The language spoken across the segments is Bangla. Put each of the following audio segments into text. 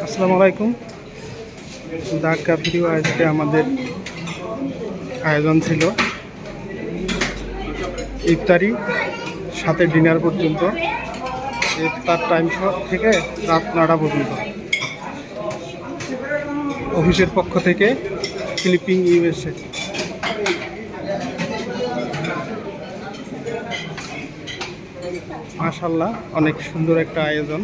আসসালামু আলাইকুম। দাগ কাফিরিও আজকে আমাদের আয়োজন ছিল ইফতারি সাথে ডিনার পর্যন্ত। ইফতার টাইম থেকে রাত 9টা পর্যন্ত অফিসের পক্ষ থেকে ফিলিপিন ইউএসএ। মাশাআল্লাহ, অনেক সুন্দর একটা আয়োজন।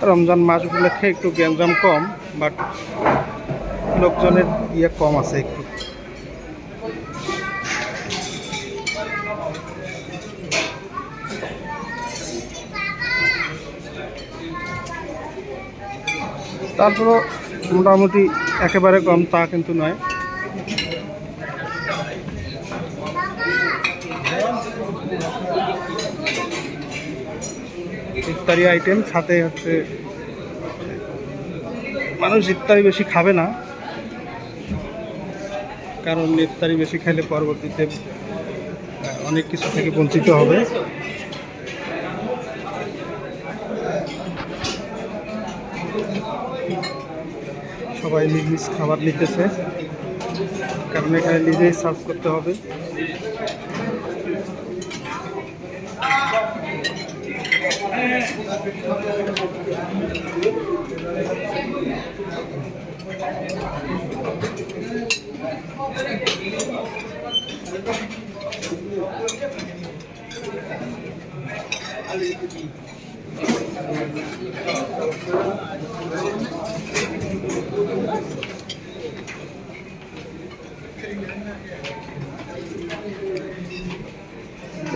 রমজান মাস উপলক্ষে একটু গ্যাঞ্জাম কম, বাট লোকজনের কম আছে একটু। তারপরও মোটামুটি একেবারে কম তা কিন্তু নয়। ইফতারি আইটেম সাথে হচ্ছে, মানুষ ইফতারি বেশি খাবে না, কারণ ইফতারি বেশি খেলে পরবর্তীতে অনেক কিছু থেকে বঞ্চিত হবে। সবাই নিজ নিজ খাবার নিতেছে, কারণ এখানে নিজেই সার্ভ করতে হবে।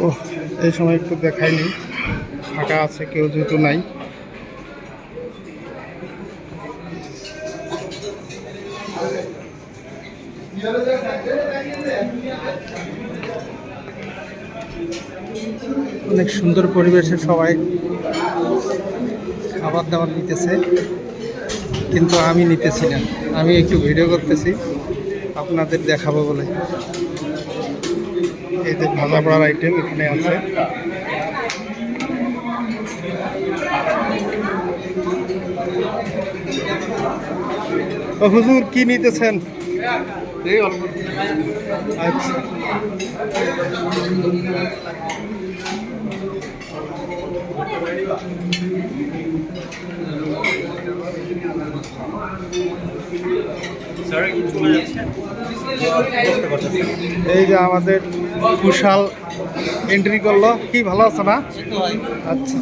ও, এই সময় একটু দেখাইনি, ফাঁকা আছে, কেউ যেহেতু নাই। অনেক সুন্দর পরিবেশে সবাই খাবার দাবার নিতেছে, কিন্তু আমি নিতেছি না। আমি একটু ভিডিও করতেছি আপনাদের দেখাবো বলে। এই যে ভাজা পড়ার আইটেম এখানে আছে। হুজুর কি নিতেছেন? আচ্ছা, এই যে আমাদের কুশাল এন্ট্রি করলো। কি ভালো আছে না? আচ্ছা,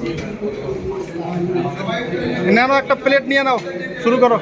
নাও একটা প্লেট নিয়ে নাও, শুরু করো।